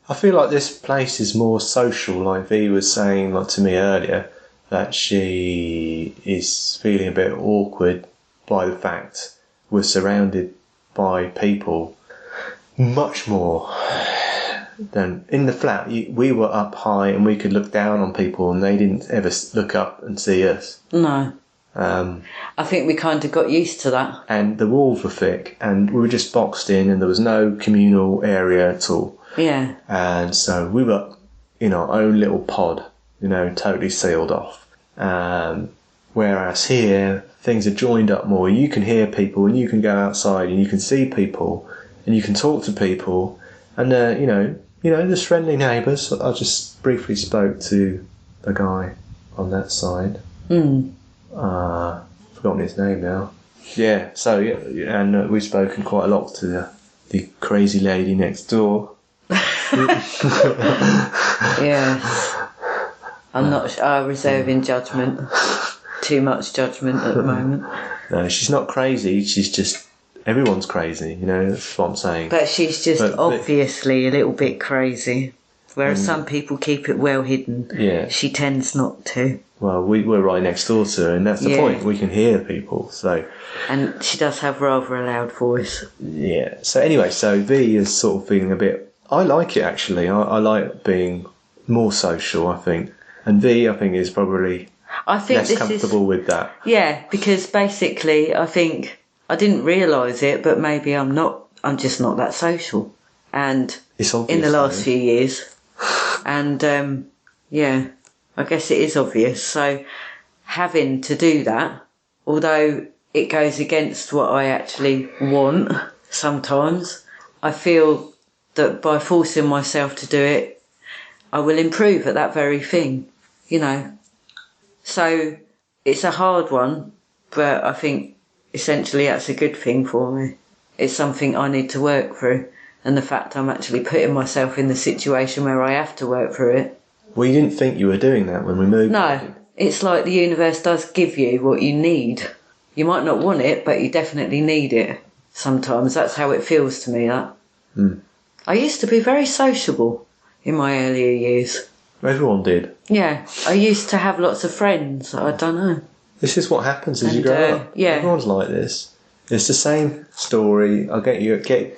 I feel like this place is more social. Like V was saying, like to me earlier, that she is feeling a bit awkward by the fact we're surrounded by people much more than in the flat. We were up high and we could look down on people, and they didn't ever look up and see us. No. I think we kind of got used to that. And the walls were thick, and we were just boxed in, and there was no communal area at all. Yeah. And so we were in our own little pod, totally sealed off. Whereas here, things are joined up more. You can hear people, and you can go outside, and you can see people, and you can talk to people, and there's friendly neighbours. I just briefly spoke to the guy on that side. Forgotten his name now. Yeah, so yeah, and we've spoken quite a lot to the crazy lady next door. Yes. I'm not reserving judgment. Too much judgment at the moment. No, she's not crazy. She's just, everyone's crazy, that's what I'm saying. But she's just obviously a little bit crazy. Whereas some people keep it well hidden. Yeah. She tends not to. Well, we're right next door to her, and that's the point. We can hear people, so... And she does have rather a loud voice. Yeah. So anyway, so V is sort of feeling a bit... I like it, actually. I like being more social, I think. And V, I think, is probably less comfortable with that. Yeah, because basically, I think... I didn't realise it, but maybe I'm just not that social. And it's obvious, in the last few years... And, yeah, I guess it is obvious. So having to do that, although it goes against what I actually want sometimes, I feel that by forcing myself to do it, I will improve at that very thing, So it's a hard one, but I think essentially that's a good thing for me. It's something I need to work through. And the fact I'm actually putting myself in the situation where I have to work through it. Well, you didn't think you were doing that when we moved? No, it's like the universe does give you what you need. You might not want it, but you definitely need it. Sometimes that's how it feels to me, that. I used to be very sociable in my earlier years. Everyone did. Yeah, I used to have lots of friends. I don't know. This is what happens as you grow up. Yeah. Everyone's like this. It's the same story. I'll bet you anything.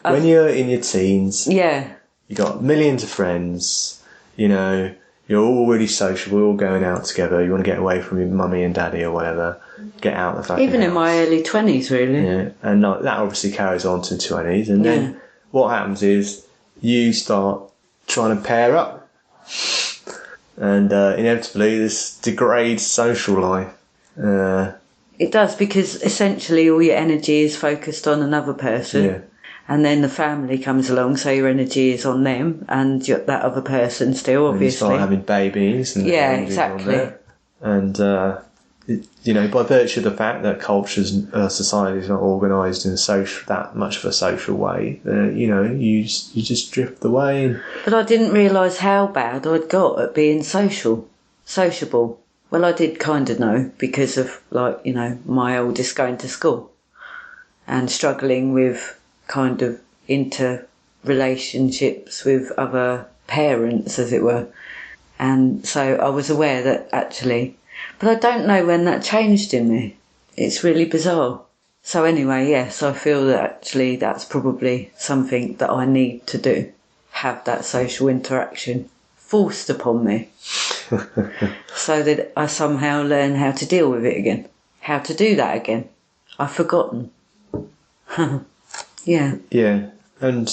When you're in your teens, you got millions of friends, you're all really social, we're all going out together, you want to get away from your mummy and daddy or whatever, get out of the fucking Even house. in my early 20s, really. Yeah, and that obviously carries on to 20s, and then what happens is you start trying to pair up, and inevitably this degrades social life. It does, because essentially all your energy is focused on another person. Yeah. And then the family comes along, so your energy is on them and that other person still, obviously. And you start having babies. And exactly. And, by virtue of the fact that society is not organised in that much of a social way, you just drift away. But I didn't realise how bad I'd got at being sociable. Well, I did kind of know because of, my oldest going to school and struggling with kind of interrelationships with other parents, as it were. And so I was aware that actually... But I don't know when that changed in me. It's really bizarre. So anyway, yes, I feel that actually that's probably something that I need to do. Have that social interaction forced upon me. So that I somehow learn how to deal with it again. How to do that again. I've forgotten. Yeah. Yeah, and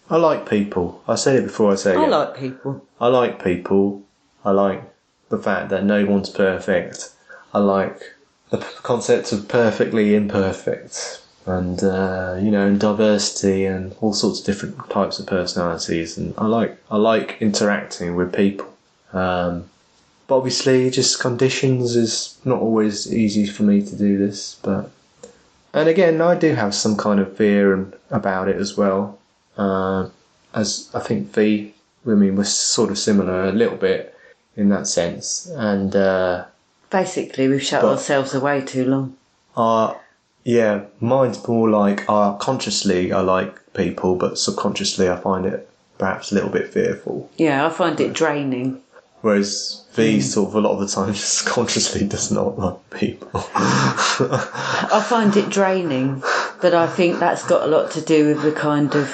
I like people. I said it before, I say it again. I like people. I like people. I like the fact that no one's perfect. I like the concept of perfectly imperfect. And, and diversity and all sorts of different types of personalities. And I like interacting with people. But obviously, just conditions is not always easy for me to do this, but... And again, I do have some kind of fear about it as well. As I think we're sort of similar a little bit in that sense. And basically, we've shut ourselves away too long. Yeah, mine's more like consciously I like people, but subconsciously I find it perhaps a little bit fearful. Yeah, I find it draining. Whereas V sort of a lot of the time just consciously does not like people. I find it draining, but I think that's got a lot to do with the kind of,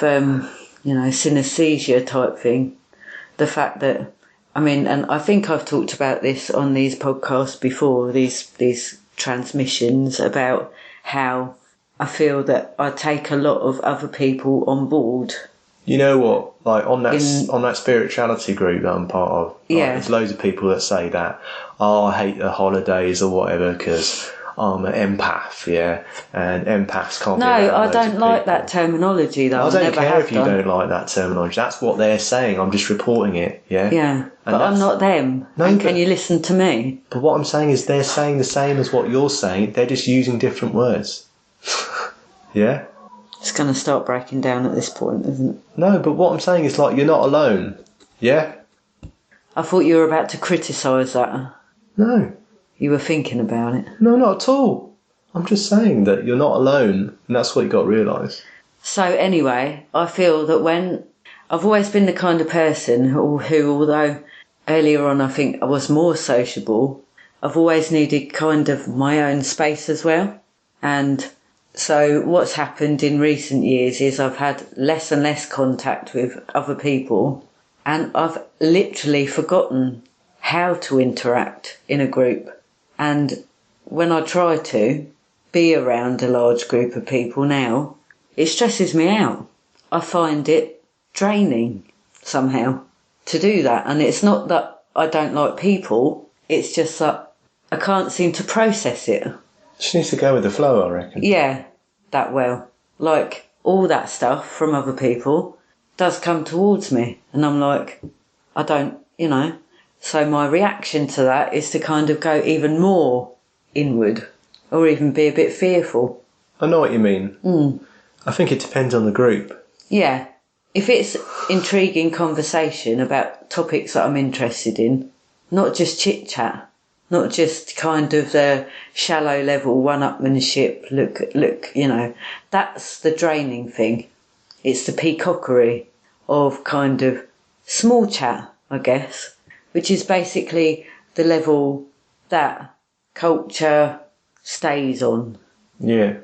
synesthesia type thing. The fact that, and I think I've talked about this on these podcasts before, these transmissions, about how I feel that I take a lot of other people on board. You know what? Like on that spirituality group that I'm part of, there's loads of people that say that, I hate the holidays or whatever because I'm an empath, and empaths can't be around No, I loads don't of like people. that terminology though. I don't care if you don't like that terminology. That's what they're saying. I'm just reporting it, Yeah, but I'm not them. No, and can you listen to me? But what I'm saying is they're saying the same as what you're saying. They're just using different words. Yeah? It's going to start breaking down at this point, isn't it? No, but what I'm saying is like you're not alone. Yeah? I thought you were about to criticise that. No. You were thinking about it. No, not at all. I'm just saying that you're not alone, and that's what you got to realise. So anyway, I feel that when I've always been the kind of person who, although earlier on I think I was more sociable, I've always needed kind of my own space as well. And so what's happened in recent years is I've had less and less contact with other people, and I've literally forgotten how to interact in a group. And when I try to be around a large group of people now, it stresses me out. I find it draining somehow to do that. And it's not that I don't like people, it's just that I can't seem to process it. She needs to go with the flow, I reckon. Yeah, that well. Like, all that stuff from other people does come towards me. And I'm like, I don't, So my reaction to that is to kind of go even more inward, or even be a bit fearful. I know what you mean. I think it depends on the group. Yeah. If it's intriguing conversation about topics that I'm interested in, not just chit-chat, not just kind of the shallow level one-upmanship, look, that's the draining thing. It's the peacockery of kind of small chat, I guess, which is basically the level that culture stays on. Yeah.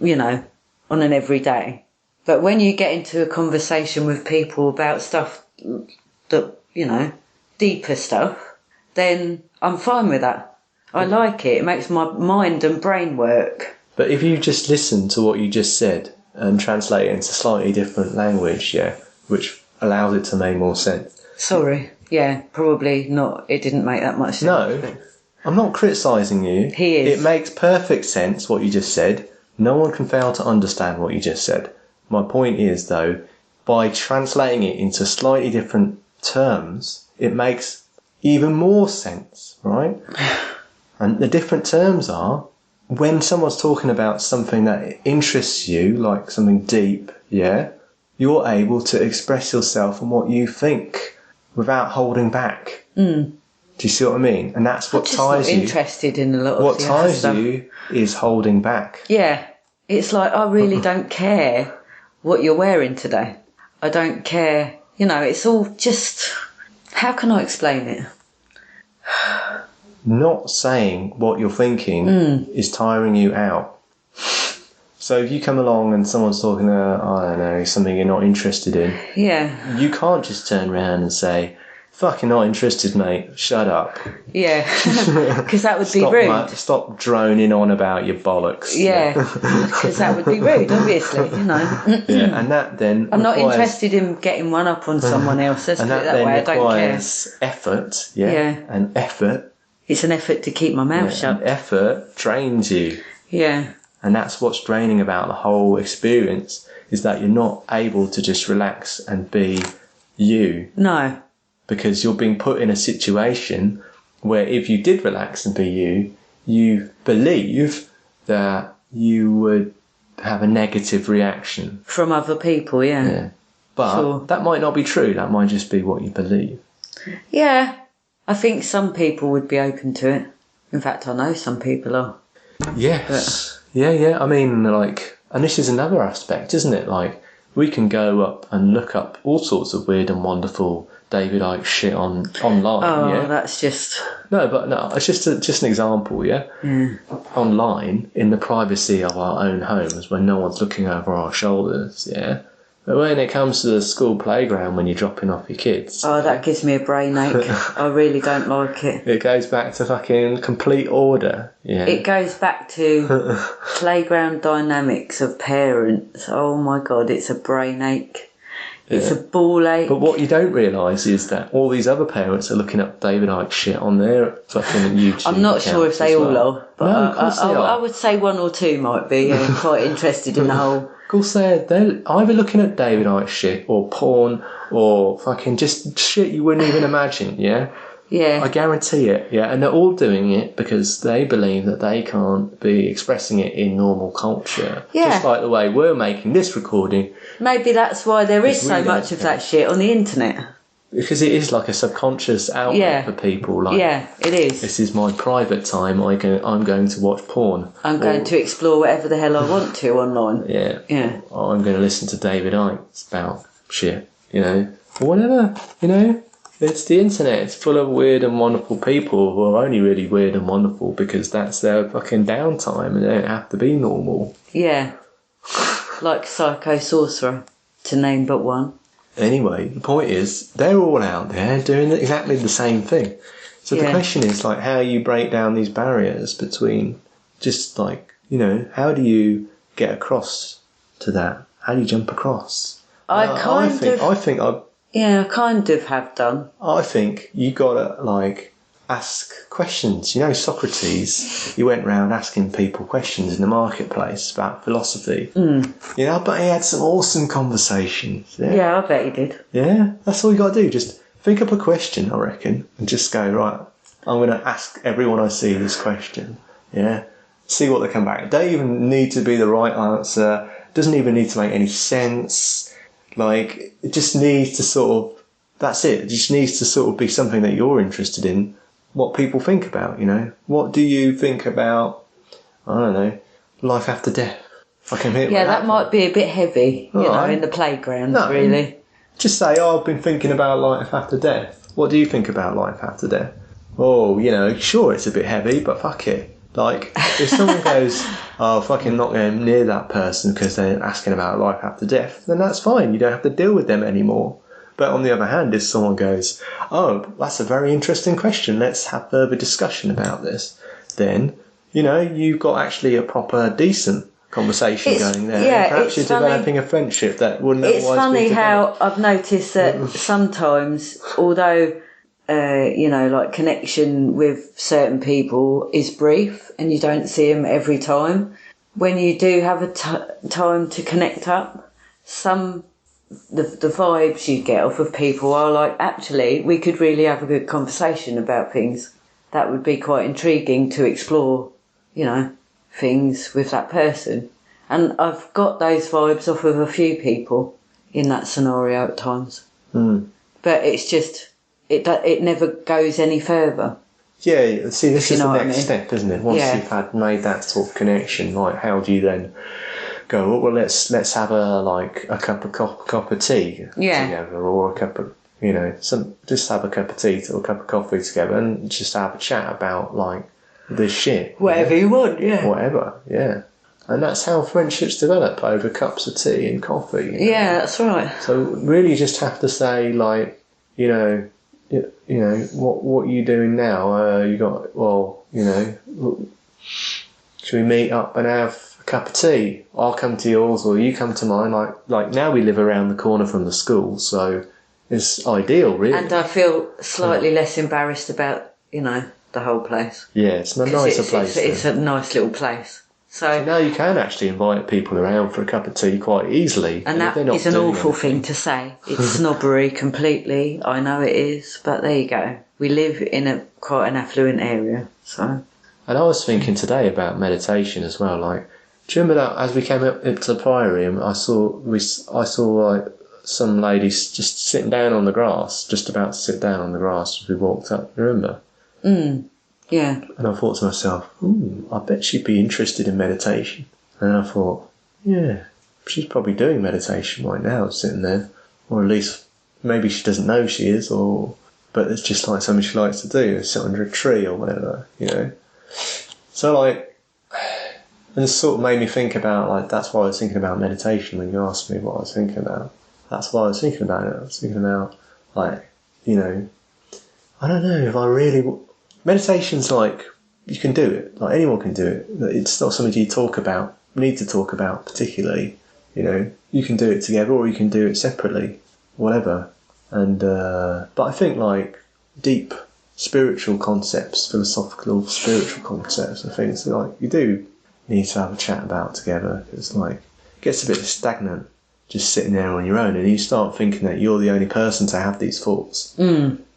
On an everyday. But when you get into a conversation with people about stuff that, deeper stuff, then I'm fine with that. I like it. It makes my mind and brain work. But if you just listen to what you just said and translate it into slightly different language, which allows it to make more sense. Sorry. Yeah, probably not. It didn't make that much sense. No, I'm not criticising you. He is. It makes perfect sense what you just said. No one can fail to understand what you just said. My point is, though, by translating it into slightly different terms, it makes even more sense, right? And the different terms are, when someone's talking about something that interests you, like something deep, you're able to express yourself and what you think without holding back. Do you see what I mean? And that's what ties you. I'm just not interested in a lot of what the other stuff. ties you is holding back. Yeah. It's like, I really don't care what you're wearing today. I don't care. It's all just... How can I explain it? Not saying what you're thinking is tiring you out. So if you come along and someone's talking I don't know, something you're not interested in, you can't just turn around and say, fucking not interested, mate, shut up. Yeah, because that would be rude. Stop droning on about your bollocks. Yeah, because that would be rude, obviously, Yeah, and that then I'm not interested in getting one up on someone else, let's put it that way, I don't care. Effort, and effort. It's an effort to keep my mouth shut. And effort drains you. Yeah. And that's what's draining about the whole experience, is that you're not able to just relax and be you. No. Because you're being put in a situation where if you did relax and be you believe that you would have a negative reaction. From other people, yeah. But that might not be true. That might just be what you believe. Yeah. I think some people would be open to it. In fact, I know some people are. Yes. Yeah. I mean, and this is another aspect, isn't it? Like, we can go up and look up all sorts of weird and wonderful David Icke shit online. Oh, that's just... No, it's just an example, yeah? Online, in the privacy of our own homes, when no one's looking over our shoulders, yeah? But when it comes to the school playground, when you're dropping off your kids... Oh, that gives me a brain ache. I really don't like it. It goes back to fucking complete order, yeah? It goes back to playground dynamics of parents. Oh my God, it's a brain ache. It's a ball ache. But what you don't realise is that all these other parents are looking up David Icke shit on their fucking YouTube. I'm not sure if they all are, but no, of course they are. I would say one or two might be quite interested in the whole. Of course they're either looking at David Icke shit or porn or fucking just shit you wouldn't even imagine, yeah? Yeah. I guarantee it, yeah. And they're all doing it because they believe that they can't be expressing it in normal culture. Yeah. Just like the way we're making this recording. Maybe that's why there is so much of that shit on the internet. Because it is like a subconscious outlet for people. Like, yeah, it is. This is my private time. I'm going to watch porn. I'm going to explore whatever the hell I want to online. Yeah. Yeah. Or I'm going to listen to David Icke about shit, you know. Or whatever, you know. It's the internet. It's full of weird and wonderful people who are only really weird and wonderful because that's their fucking downtime and they don't have to be normal. Yeah. Like Psycho Sorcerer, to name but one. Anyway, the point is, they're all out there doing exactly the same thing. So the question is, like, how you break down these barriers between just, like, you know, how do you get across to that? How do you jump across? I kind of have done. I think you gotta, like, ask questions. You know, Socrates, he went round asking people questions in the marketplace about philosophy. You know, but he had some awesome conversations. Yeah, I bet he did. Yeah, that's all you gotta do. Just think up a question, I reckon, and just go, right, I'm gonna ask everyone I see this question. Yeah, see what they come back. It don't even need to be the right answer. It doesn't even need to make any sense. Like, it just needs to sort of, that's it. It just needs to sort of be something that you're interested in. What people think about, you know. What do you think about, I don't know, life after death? I can hear that might be a bit heavy, you know, in the playground, really. Just say, oh, I've been thinking about life after death. What do you think about life after death? Oh, you know, sure, it's a bit heavy, but fuck it. Like, if someone goes, oh, fucking not going near that person because they're asking about life after death, then that's fine. You don't have to deal with them anymore. But on the other hand, if someone goes, oh, that's a very interesting question, let's have further discussion about this, then, you know, you've got actually a proper, decent conversation going there. Yeah, and perhaps you're developing a friendship that wouldn't otherwise be developed. It's funny how I've noticed that sometimes, although, you know, like connection with certain people is brief and you don't see them every time, when you do have a time to connect up, the vibes you get off of people are like, actually, we could really have a good conversation about things. That would be quite intriguing to explore, you know, things with that person. And I've got those vibes off of a few people in that scenario at times. But it's just, it never goes any further. Yeah, see, this is the next step, isn't it? Once you've made that sort of connection, like, how do you then go, well, let's have a cup of tea together, or a cup of, you know, just have a cup of tea or a cup of coffee together and just have a chat about, like, this shit. Whatever you want, Whatever, yeah. And that's how friendships develop, over cups of tea and coffee. You know? Yeah, that's right. So really, you just have to say, like, you know, what are you doing now? Should we meet up and have a cup of tea? I'll come to yours or you come to mine. Like now we live around the corner from the school, so it's ideal, really. And I feel slightly less embarrassed about, you know, the whole place. Yeah, it's a nicer place. It's a nice little place. So now you can actually invite people around for a cup of tea quite easily. And that is an awful thing to say. It's snobbery completely. I know it is, but there you go. We live in quite an affluent area, so. And I was thinking today about meditation as well. Like, do you remember that as we came up to the Priory, I saw like some ladies just sitting down on the grass, just about to sit down on the grass as we walked up. Remember? Yeah. And I thought to myself, I bet she'd be interested in meditation. And I thought, yeah, she's probably doing meditation right now, sitting there, or at least maybe she doesn't know she is, but it's just like something she likes to do, sit under a tree or whatever, So like, and it sort of made me think about, like, that's why I was thinking about meditation when you asked me what I was thinking about. That's why I was thinking about it. I was thinking about, like, I don't know if I really... Meditation's like, you can do it. Like, anyone can do it. It's not something you need to talk about particularly. You can do it together or you can do it separately. Whatever. And, but I think, like, deep spiritual concepts, philosophical spiritual concepts, I think it's like, you do need to have a chat about together. It's like, it gets a bit stagnant just sitting there on your own, and you start thinking that you're the only person to have these thoughts,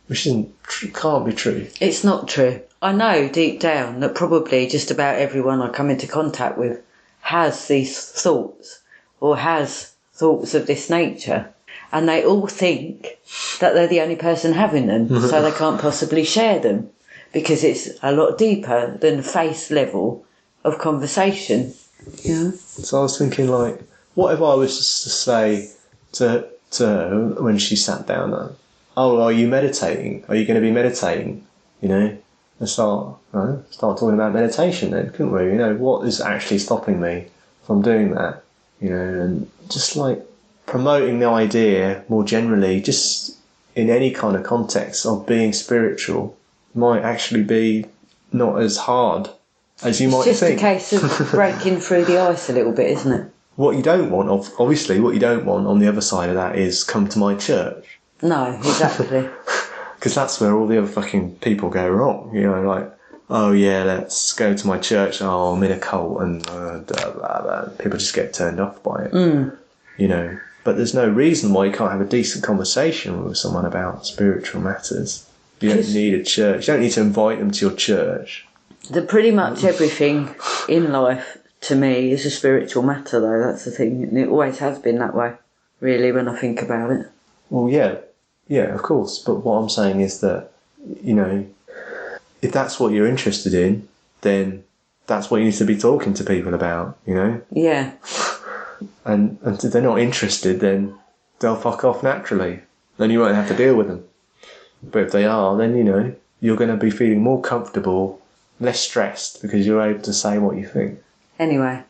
which can't be true. It's not true. I know deep down that probably just about everyone I come into contact with has these thoughts or has thoughts of this nature, and they all think that they're the only person having them, so they can't possibly share them because it's a lot deeper than face level of conversation. Yeah. So I was thinking, like, what if I was just to say to her when she sat down, oh, are you meditating? Are you going to be meditating? And start talking about meditation then, couldn't we? What is actually stopping me from doing that? And just like promoting the idea more generally, just in any kind of context of being spiritual, might actually be not as hard as you might think. It's just a case of breaking through the ice a little bit, isn't it? What you don't want, obviously, what you don't want on the other side of that is come to my church. No, exactly. Because that's where all the other fucking people go wrong. Like, oh yeah, let's go to my church. Oh, I'm in a cult, and blah, blah, blah. People just get turned off by it. But there's no reason why you can't have a decent conversation with someone about spiritual matters. You don't need a church. You don't need to invite them to your church. Pretty much everything in life, to me, is a spiritual matter, though. That's the thing. And it always has been that way, really, when I think about it. Well, yeah, of course. But what I'm saying is that, if that's what you're interested in, then that's what you need to be talking to people about, Yeah. And if they're not interested, then they'll fuck off naturally. Then you won't have to deal with them. But if they are, then, you're going to be feeling more comfortable, less stressed, because you're able to say what you think. Anyway.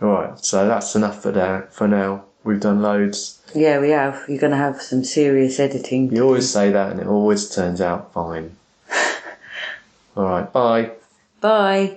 Alright, so that's enough for now. We've done loads. Yeah, we have. You're going to have some serious editing. You always say that and it always turns out fine. Alright, bye. Bye.